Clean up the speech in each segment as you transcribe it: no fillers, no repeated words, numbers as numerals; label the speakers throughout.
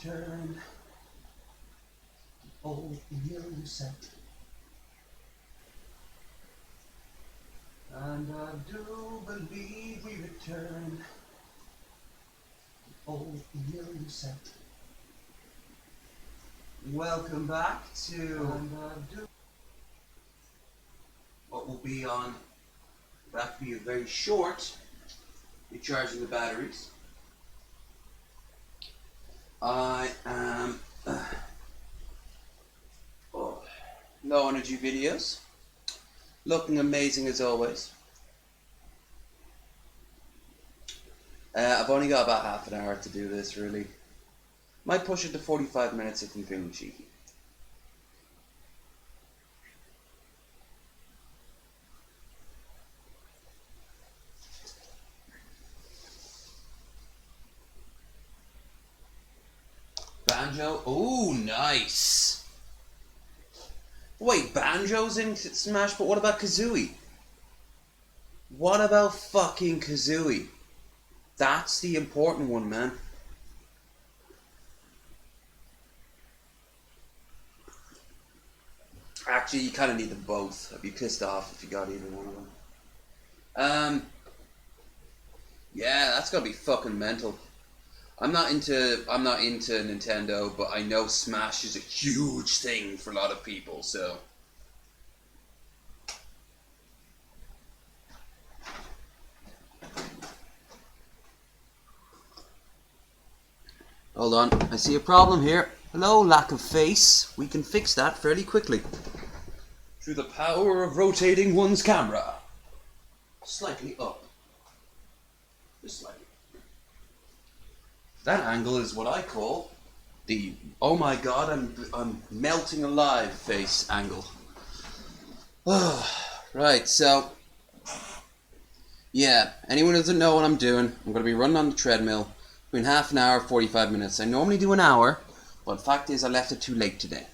Speaker 1: return. Old familiar set. And I do believe we return. Old familiar set. Welcome back to what will be on. That will be a very short recharging the batteries. I am low energy videos, looking amazing as always. I've only got about half an hour to do this, really. Might push it to 45 minutes if I'm feeling cheeky. Banjo, oh nice. Wait, Banjo's in Smash, but what about Kazooie? What about fucking Kazooie? That's the important one, man. Actually, you kind of need them both. I'd be pissed off if you got either one of them. Yeah, that's gotta be fucking mental. I'm not into Nintendo, but I know Smash is a huge thing for a lot of people, so. Hold on, I see a problem here. Hello, lack of face. We can fix that fairly quickly. Through the power of rotating one's camera. Slightly up. Just slightly. That angle is what I call the oh my god, I'm melting alive face angle. Right, so yeah, anyone who doesn't know what I'm doing, I'm going to be running on the treadmill between half an hour, 45 minutes. I normally do an hour, but the fact is I left it too late today.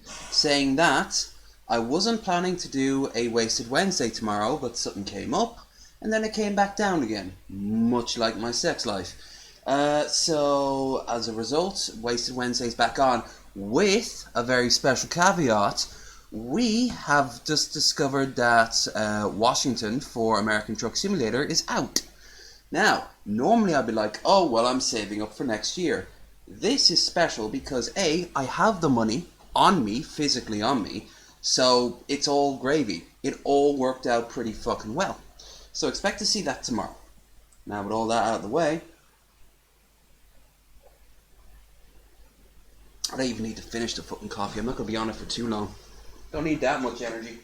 Speaker 1: Saying that, I wasn't planning to do a Wasted Wednesday tomorrow, but something came up, and then it came back down again, much like my sex life. So, as a result, Wasted Wednesday's back on with a very special caveat. We have just discovered that Washington for American Truck Simulator is out. Now, normally I'd be like, oh, well, I'm saving up for next year. This is special because, A, I have the money on me, physically on me, so it's all gravy. It all worked out pretty fucking well. So expect to see that tomorrow. Now, with all that out of the way, I don't even need to finish the fucking coffee. I'm not going to be on it for too long. Don't need that much energy.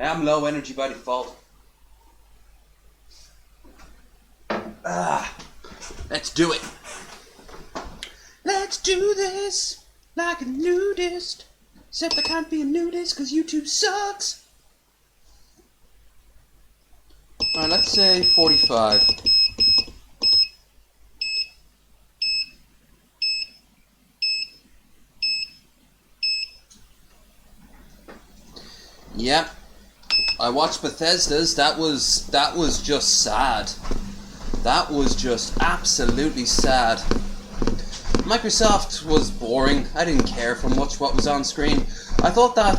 Speaker 1: I'm low energy by default. Let's do it. Let's do this like a nudist. Except I can't be a nudist because YouTube sucks. Alright, let's say 45. Yep. I watched Bethesda's. That was just sad. That was just absolutely sad. Microsoft was boring. I didn't care for much what was on screen. I thought that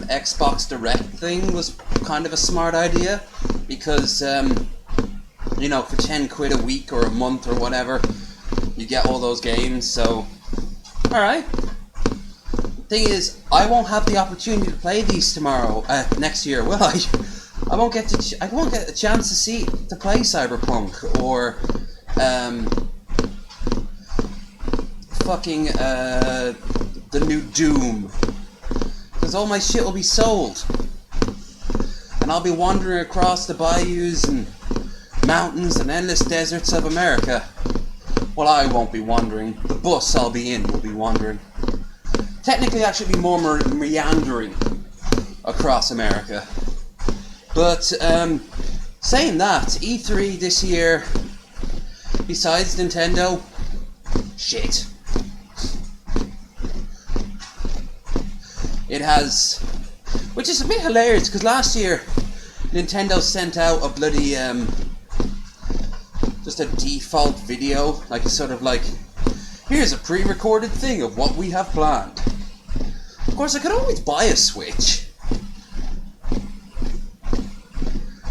Speaker 1: Xbox Direct thing was kind of a smart idea because you know, for 10 quid a week or a month or whatever, you get all those games. So, all right. Thing is, I won't have the opportunity to play these tomorrow, next year, will I? I won't get a chance to play Cyberpunk or fucking the new Doom, because all my shit will be sold, and I'll be wandering across the bayous and mountains and endless deserts of America. Well, I won't be wandering. The bus I'll be in will be wandering. Technically, I should be more meandering across America. But, saying that, E3 this year, besides Nintendo, shit. It has, which is a bit hilarious, because last year, Nintendo sent out a bloody, just just a default video, like sort of like, here's a pre-recorded thing of what we have planned. Of course, I could always buy a Switch.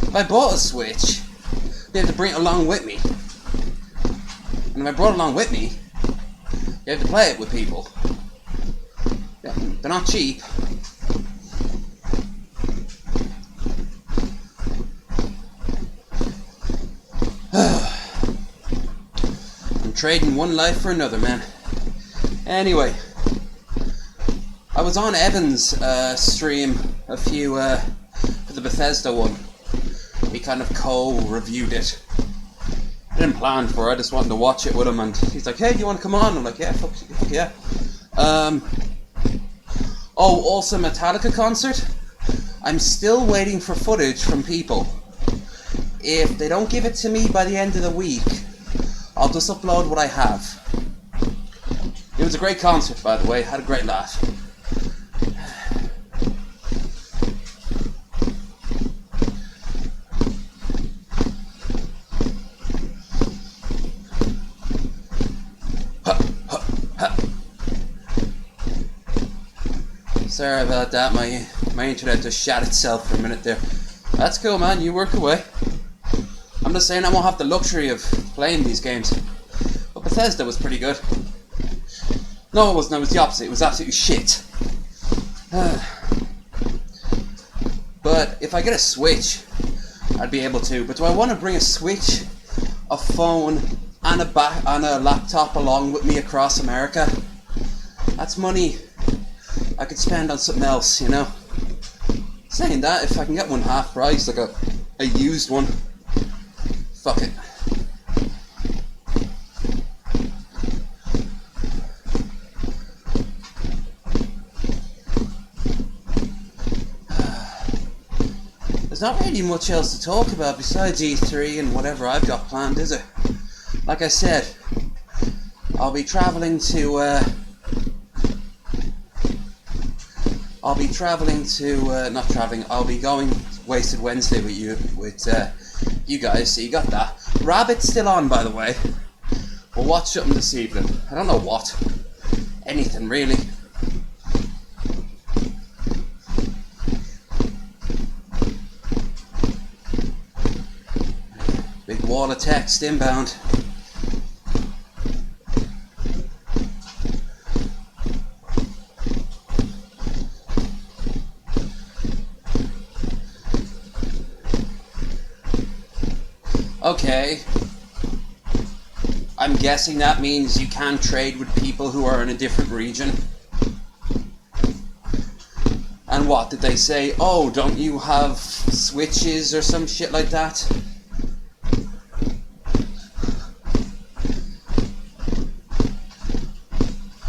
Speaker 1: If I bought a Switch, they have to bring it along with me. And if I brought it along with me, you have to play it with people. Yeah, they're not cheap. I'm trading one life for another, man. Anyway, I was on Evan's stream for the Bethesda one. We kind of co-reviewed it. I didn't plan for it, I just wanted to watch it with him, and he's like, hey, do you want to come on? I'm like, yeah, fuck yeah. Oh, also Metallica concert. I'm still waiting for footage from people. If they don't give it to me by the end of the week, I'll just upload what I have. It was a great concert, by the way. Had a great laugh. Sorry about that. My internet just shot itself for a minute there. That's cool, man. You work away. I'm just saying I won't have the luxury of playing these games. But Bethesda was pretty good. No, it wasn't. It was the opposite. It was absolutely shit. But if I get a Switch, I'd be able to. But do I want to bring a Switch, a phone, and a laptop along with me across America? That's money I could spend on something else, you know? Saying that, if I can get one half price, like a used one, fuck it. There's not really much else to talk about besides E3 and whatever I've got planned, is it? Like I said, I'll be traveling to I'll be going Wasted Wednesday with you guys, so you got that. Rabbit's still on, by the way. We'll watch something this evening. I don't know what. Anything, really. Big wall of text inbound. Okay. I'm guessing that means you can trade with people who are in a different region. And what, did they say, oh, don't you have switches or some shit like that?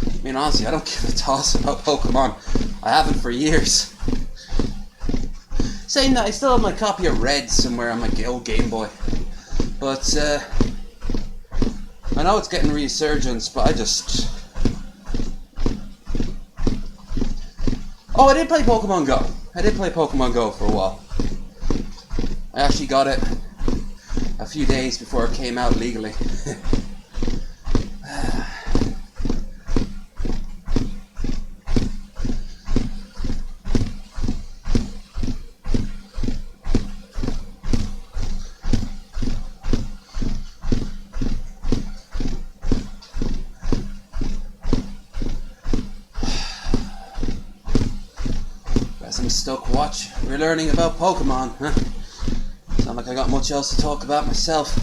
Speaker 1: I mean, honestly, I don't give a toss about Pokemon. I haven't for years. Saying that, I still have my copy of Red somewhere on my old Game Boy. But, I know it's getting resurgence, but I just... Oh, I did play Pokemon Go. I did play Pokemon Go for a while. I actually got it a few days before it came out legally. I'm stuck we're learning about Pokemon, huh? It's not like I got much else to talk about myself.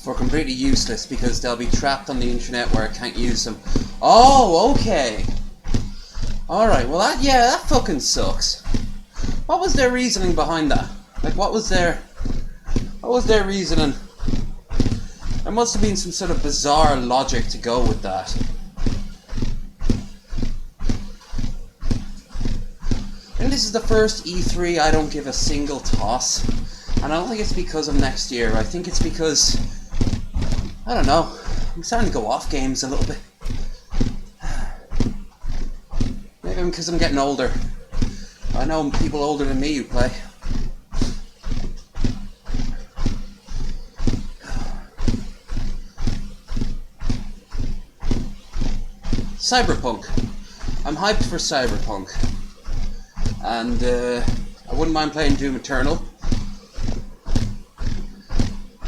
Speaker 1: For completely useless because they'll be trapped on the internet where I can't use them. Oh, okay. Alright, well that fucking sucks. What was their reasoning behind that? Like, what was their reasoning? There must have been some sort of bizarre logic to go with that. And this is the first E3 I don't give a single toss. And I don't think it's because of next year. I think it's because, I don't know, I'm starting to go off games a little bit. Maybe because I'm getting older. I know people older than me who play. Cyberpunk. I'm hyped for Cyberpunk. And I wouldn't mind playing Doom Eternal.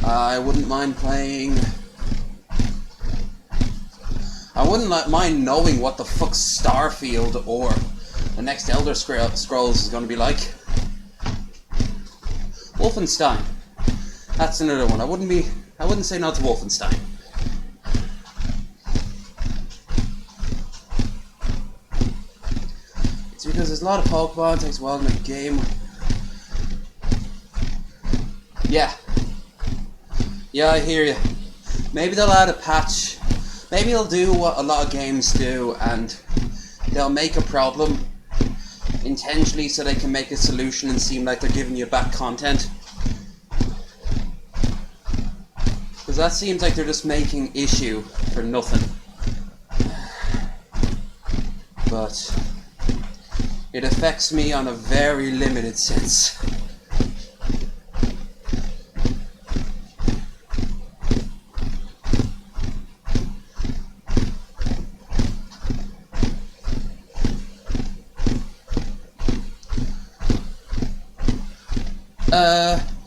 Speaker 1: I wouldn't mind playing... I wouldn't mind knowing what the fuck Starfield or the next Elder Scrolls is going to be like. Wolfenstein. That's another one. I wouldn't say no to Wolfenstein. It's because there's a lot of Pokemon, it takes a while to make a game. Yeah. Yeah, I hear you. Maybe they'll add a patch. Maybe they'll do what a lot of games do and they'll make a problem intentionally so they can make a solution and seem like they're giving you back content. Because that seems like they're just making issue for nothing. But it affects me on a very limited sense.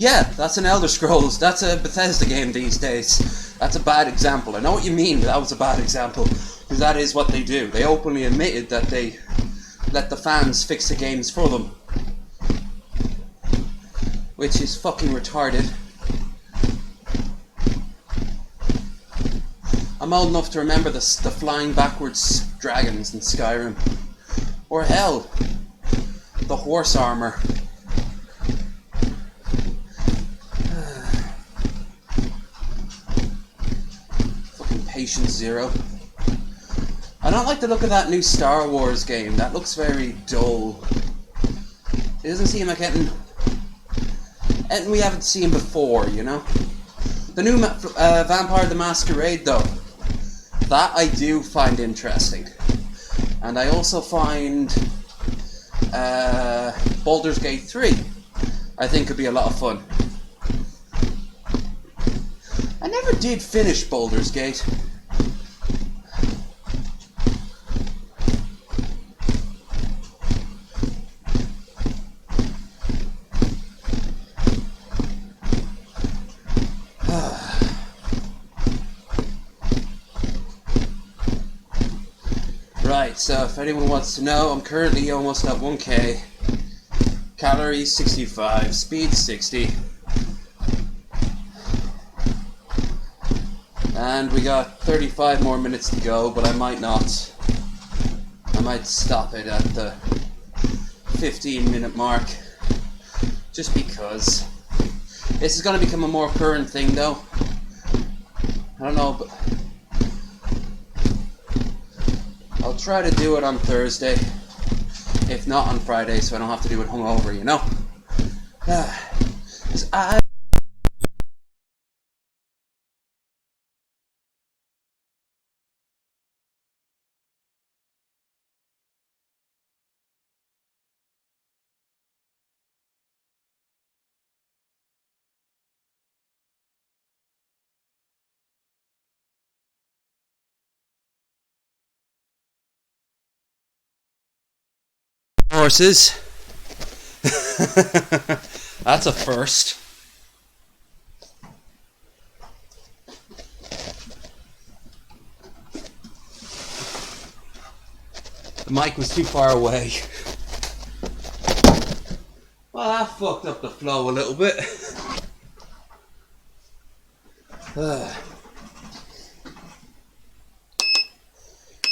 Speaker 1: Yeah, that's an Elder Scrolls. That's a Bethesda game these days. That's a bad example. I know what you mean, but that was a bad example. Because that is what they do. They openly admitted that they let the fans fix the games for them. Which is fucking retarded. I'm old enough to remember the flying backwards dragons in Skyrim. Or hell, the horse armor. Patient Zero. I don't like the look of that new Star Wars game. That looks very dull. It doesn't seem like anything we haven't seen before, you know? The new Vampire the Masquerade, though, that I do find interesting. And I also find Baldur's Gate 3 I think could be a lot of fun. I never did finish Baldur's Gate. Right, so if anyone wants to know, I'm currently almost at 1k. Calories 65, speed 60. And we got 35 more minutes to go, but I might not. I might stop it at the 15-minute mark. Just because. This is going to become a more current thing, though. I don't know, but I'll try to do it on Thursday. If not on Friday, so I don't have to do it hungover, you know? 'Cause I... Horses. That's a first. The mic was too far away. Well, that fucked up the flow a little bit.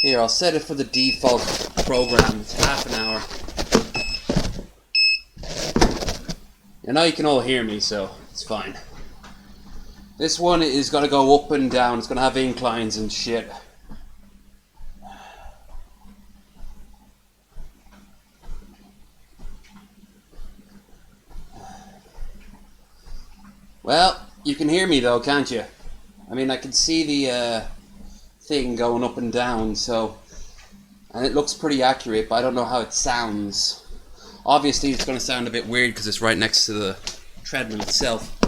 Speaker 1: Here, I'll set it for the default program. It's half an hour. I know you can all hear me, so it's fine. This one is going to go up and down. It's going to have inclines and shit. Well, you can hear me though, can't you? I mean, I can see the thing going up and down, so... And it looks pretty accurate, but I don't know how it sounds. Obviously, it's going to sound a bit weird because it's right next to the treadmill itself.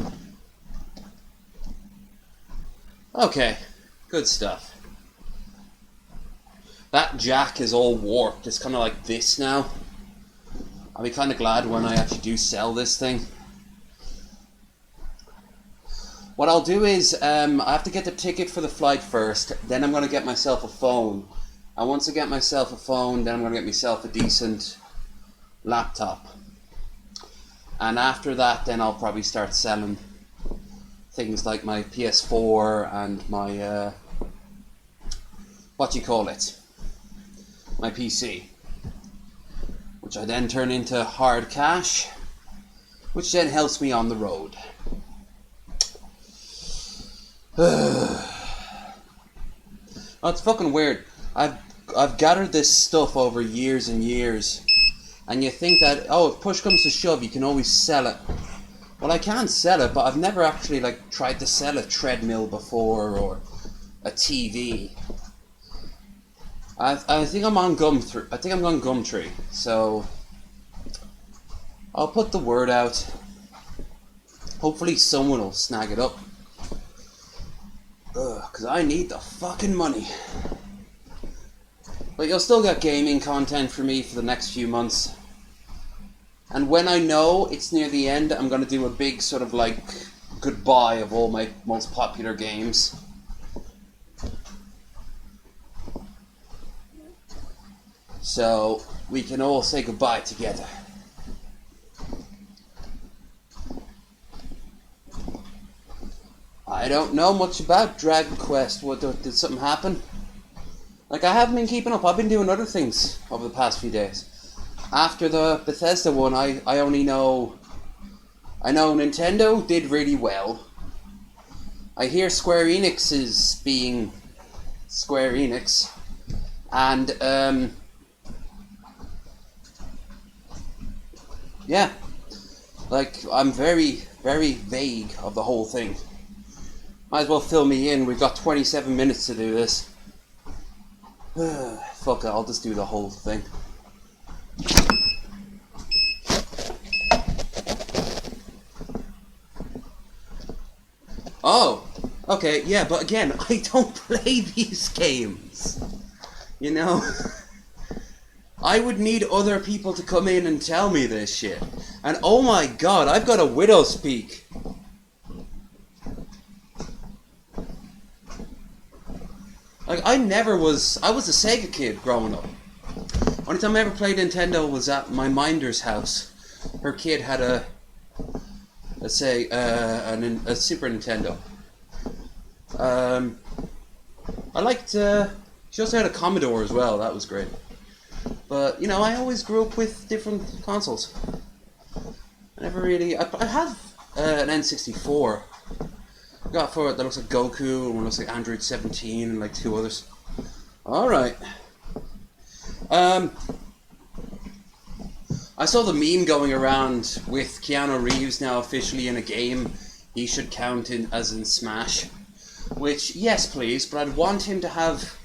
Speaker 1: Okay, good stuff. That jack is all warped. It's kind of like this now. I'll be kind of glad when I actually do sell this thing. What I'll do is, I have to get the ticket for the flight first, then I'm going to get myself a phone. And once I get myself a phone, then I'm going to get myself a decent laptop. And after that, then I'll probably start selling things like my PS4 and my, what do you call it? My PC. Which I then turn into hard cash, which then helps me on the road. Oh, it's fucking weird. I've gathered this stuff over years and years, and you think that, oh, if push comes to shove, you can always sell it. Well, I can sell it, but I've never actually like tried to sell a treadmill before or a TV. I think I'm on Gumtree. I think I'm on Gumtree, so I'll put the word out. Hopefully, someone will snag it up. Because I need the fucking money. But you'll still get gaming content for me for the next few months. And when I know it's near the end, I'm going to do a big sort of like goodbye of all my most popular games. So we can all say goodbye together. I don't know much about Dragon Quest. What, did something happen? Like, I haven't been keeping up. I've been doing other things over the past few days. After the Bethesda one, I only know... I know Nintendo did really well. I hear Square Enix is being Square Enix. And, yeah. Like, I'm very, very vague of the whole thing. Might as well fill me in. We've got 27 minutes to do this. Fuck it, I'll just do the whole thing. Oh, okay, yeah, but again, I don't play these games. You know? I would need other people to come in and tell me this shit. And oh my god, I've got a widow's peak. Like, I was a Sega kid growing up. Only time I ever played Nintendo was at my minder's house. Her kid had a Super Nintendo. I liked, she also had a Commodore as well, that was great. But, you know, I always grew up with different consoles. I never really, I have an N64. I got for it that looks like Goku, and one looks like Android 17, and like two others. Alright. I saw the meme going around with Keanu Reeves now officially in a game. He should count in as in Smash. Which, yes please, but I'd want him to have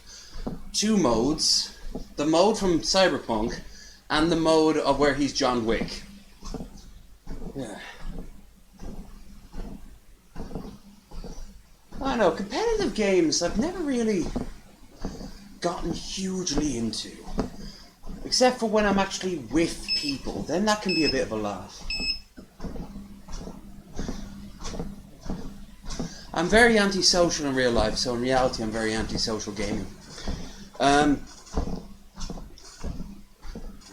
Speaker 1: two modes. The mode from Cyberpunk, and the mode of where he's John Wick. Yeah. I don't know, competitive games I've never really gotten hugely into. Except for when I'm actually with people, then that can be a bit of a laugh. I'm very antisocial in real life, so in reality I'm very antisocial gaming.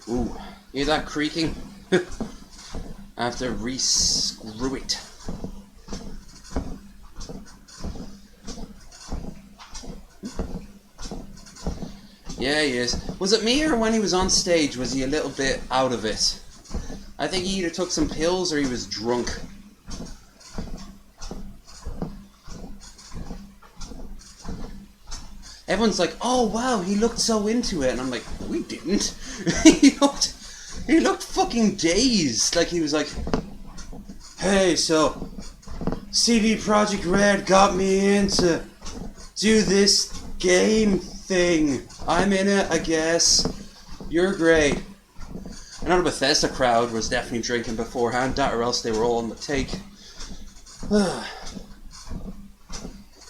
Speaker 1: Ooh, hear that creaking? I have to re-screw it. Yeah, he is. Was it me, or when he was on stage, was he a little bit out of it? I think he either took some pills or he was drunk. Everyone's like, oh wow, he looked so into it. And I'm like, we didn't. he looked fucking dazed. Like he was like, hey, so CD Projekt Red got me in to do this game thing. I'm in it, I guess. You're great. Another Bethesda crowd was definitely drinking beforehand, that or else they were all on the take.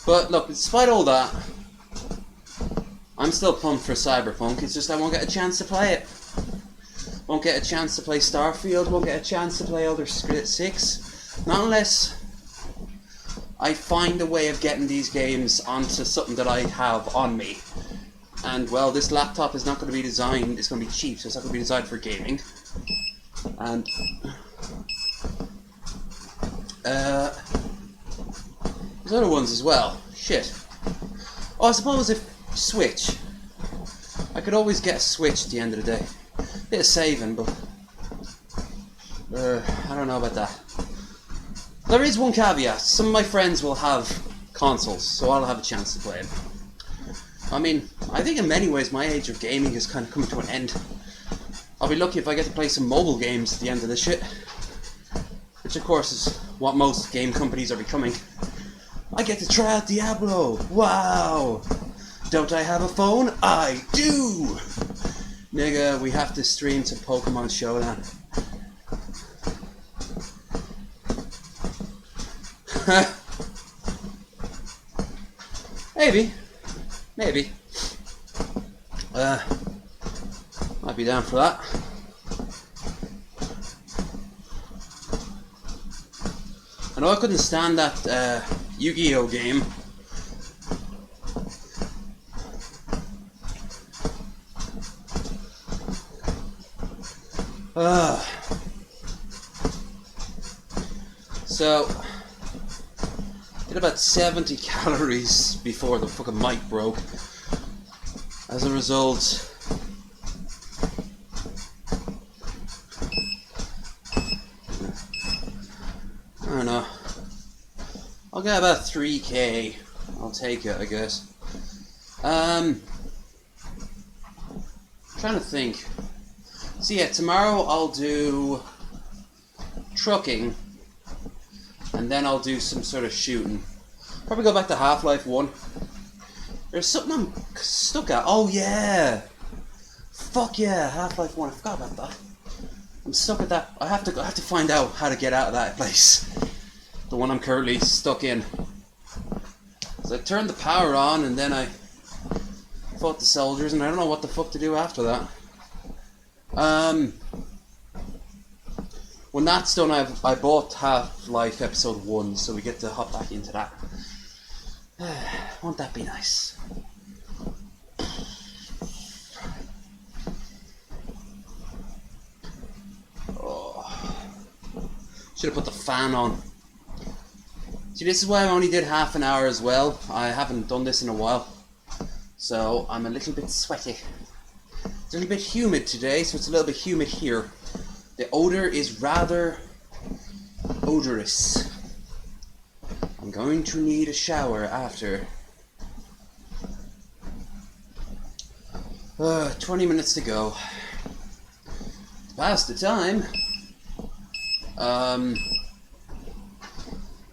Speaker 1: But look, despite all that, I'm still pumped for Cyberpunk. It's just I won't get a chance to play it. Won't get a chance to play Starfield, won't get a chance to play Elder Scrolls 6. Not unless I find a way of getting these games onto something that I have on me. And, well, this laptop is not going to be designed, it's going to be cheap, so it's not going to be designed for gaming. And there's other ones as well. Shit. Oh, I suppose if Switch. I could always get a Switch at the end of the day. Bit of saving, but I don't know about that. There is one caveat. Some of my friends will have consoles, so I'll have a chance to play it. I mean, I think in many ways my age of gaming is kind of coming to an end. I'll be lucky if I get to play some mobile games at the end of this shit. Which of course is what most game companies are becoming. I get to try out Diablo! Wow! Don't I have a phone? I do! Nigga, we have to stream some Pokemon Showdown. Maybe. Maybe. Might be down for that. I know I couldn't stand that Yu-Gi-Oh game. So, did about 70 calories before the fucking mic broke. As a result, I don't know. I'll get about 3k. I'll take it, I guess. Trying to think. So yeah, tomorrow I'll do trucking, and then I'll do some sort of shooting. Probably go back to Half-Life 1. There's something I'm stuck at. Oh yeah! Fuck yeah, Half-Life 1. I forgot about that. I'm stuck at that. I have to find out how to get out of that place. The one I'm currently stuck in. So I turned the power on, and then I fought the soldiers, and I don't know what the fuck to do after that. When that's done, I bought Half-Life Episode 1, so we get to hop back into that. Won't that be nice? Oh. Should have put the fan on. See, this is why I only did half an hour as well. I haven't done this in a while, so I'm a little bit sweaty. It's a little bit humid today, so it's a little bit humid here. The odor is rather odorous. I'm going to need a shower after. 20 minutes to go. Past the time.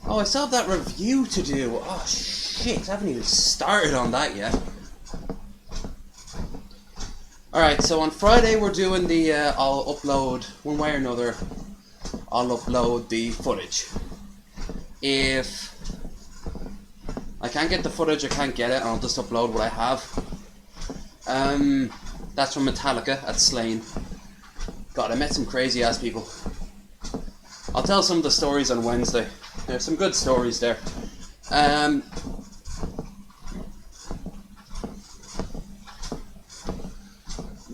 Speaker 1: Oh, I still have that review to do. Oh shit, I haven't even started on that yet. Alright, so on Friday we're doing the, I'll upload, one way or another, I'll upload the footage. If I can't get the footage, I can't get it, and I'll just upload what I have. That's from Metallica at Slain. God, I met some crazy ass people. I'll tell some of the stories on Wednesday. There's some good stories there.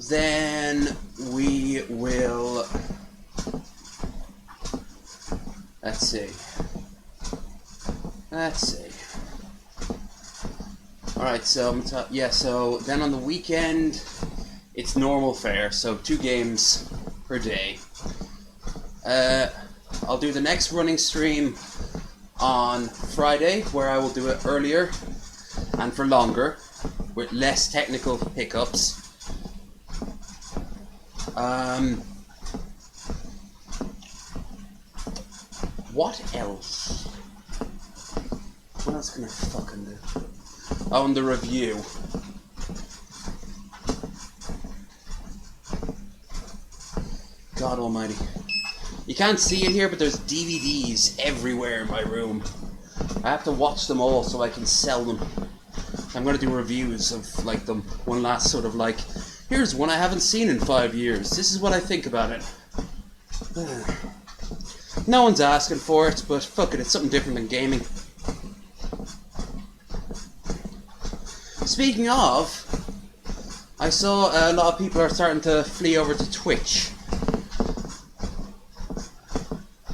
Speaker 1: Then we will, let's see. Alright, so so then on the weekend it's normal fare, so 2 games per day. I'll do the next running stream on Friday, where I will do it earlier and for longer with less technical hiccups. What else? What else can I fucking do? Oh, and the review. God almighty. You can't see it here, but there's DVDs everywhere in my room. I have to watch them all so I can sell them. I'm going to do reviews of like them. One last sort of like, here's one I haven't seen in 5 years. This is what I think about it. No one's asking for it, but fuck it, it's something different than gaming. Speaking of, I saw a lot of people are starting to flee over to Twitch.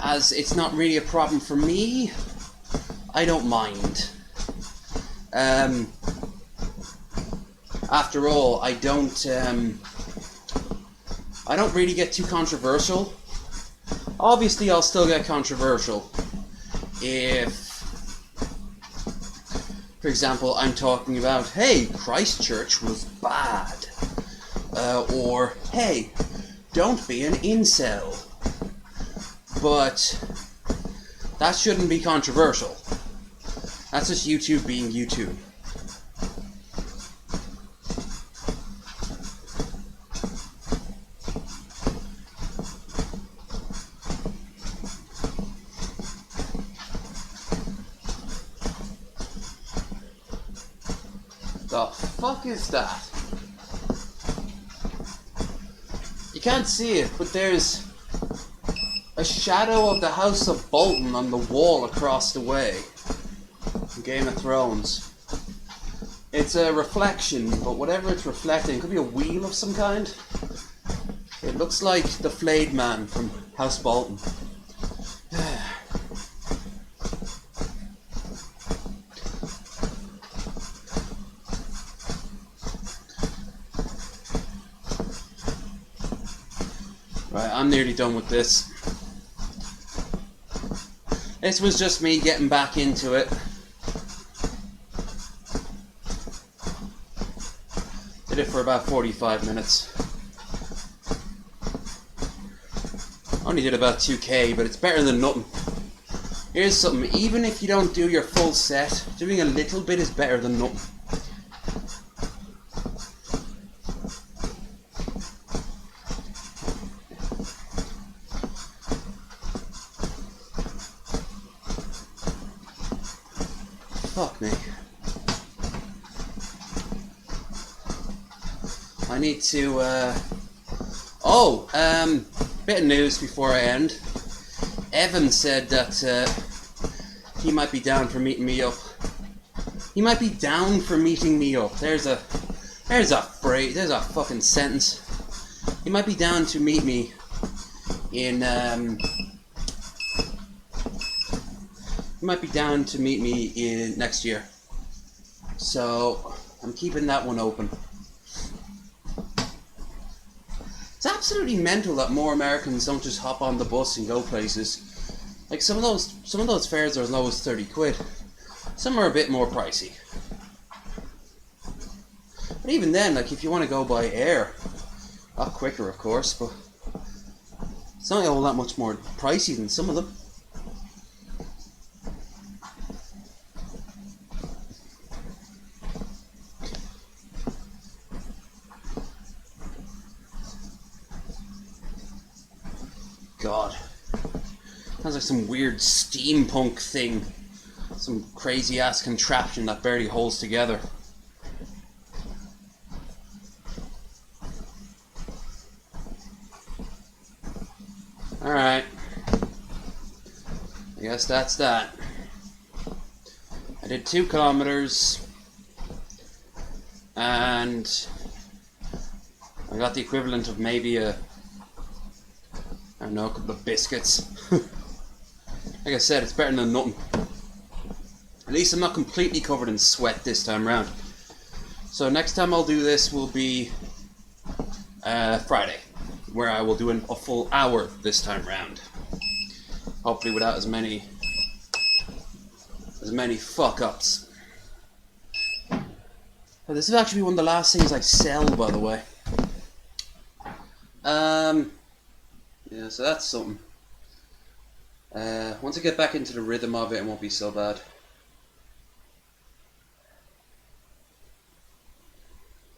Speaker 1: As it's not really a problem for me, I don't mind. After all, I don't really get too controversial. Obviously, I'll still get controversial if, for example, I'm talking about, hey, Christchurch was bad. Or, hey, don't be an incel. But that shouldn't be controversial. That's just YouTube being YouTube. The fuck is that? You can't see it, but there's a shadow of the House of Bolton on the wall across the way. Game of Thrones. It's a reflection, but whatever it's reflecting, it could be a wheel of some kind. It looks like the flayed man from House Bolton. Right, I'm nearly done with this. This was just me getting back into it. Did it for about 45 minutes. Only did about 2k, but it's better than nothing. Here's something, even if you don't do your full set, doing a little bit is better than nothing. Fuck me. I need to, bit of news before I end. Evan said that, he might be down for meeting me up. He might be down for meeting me up. There's a phrase, there's a fucking sentence. He might be down to meet me in, he might be down to meet me in next year. So, I'm keeping that one open. It's absolutely mental that more Americans don't just hop on the bus and go places. Like some of those fares are as low as 30 quid. Some are a bit more pricey. But even then, like if you want to go by air, a lot quicker of course, but it's not all that much more pricey than some of them. God. Sounds like some weird steampunk thing. Some crazy ass contraption that barely holds together. Alright. I guess that's that. I did 2 kilometers. And I got the equivalent of maybe a couple of biscuits. Like I said, it's better than nothing. At least I'm not completely covered in sweat this time round. So next time I'll do this will be Friday, where I will do a full hour this time round. Hopefully without as many fuck-ups. Well, this is actually one of the last things I sell, by the way. Yeah, so that's something. Once I get back into the rhythm of it, it won't be so bad.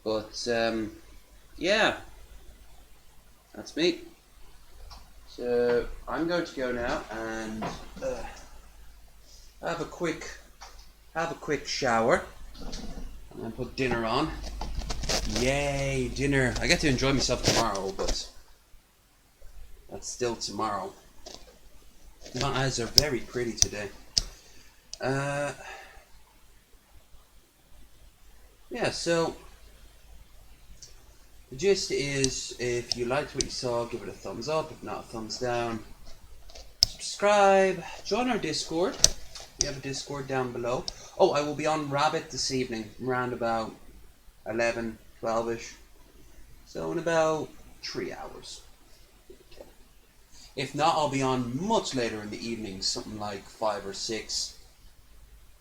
Speaker 1: But, yeah. That's me. So I'm going to go now and have a quick shower and then put dinner on. Yay, dinner! I get to enjoy myself tomorrow, but that's still tomorrow. My eyes are very pretty today. Yeah, so the gist is, if you liked what you saw, give it a thumbs up. If not, a thumbs down. Subscribe. Join our Discord. We have a Discord down below. Oh, I will be on Rabbit this evening, around about 11, 12ish. So in about 3 hours. If not, I'll be on much later in the evening, something like 5 or 6.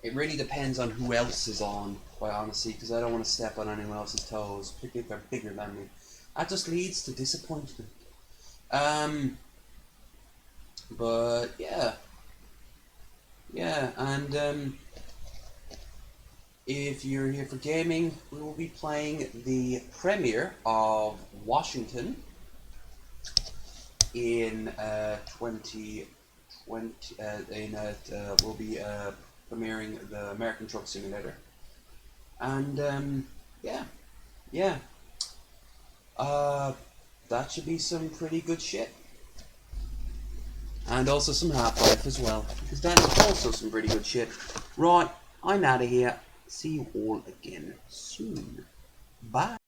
Speaker 1: It really depends on who else is on, quite honestly, because I don't want to step on anyone else's toes, particularly if they're bigger than me. That just leads to disappointment. But yeah. Yeah, and if you're here for gaming, we will be playing the premiere of Washington in 2020. We'll be premiering the American Truck Simulator, and yeah, that should be some pretty good shit, and also some Half-Life as well, because that is also some pretty good shit. Right, I'm out of here. See you all again soon. Bye.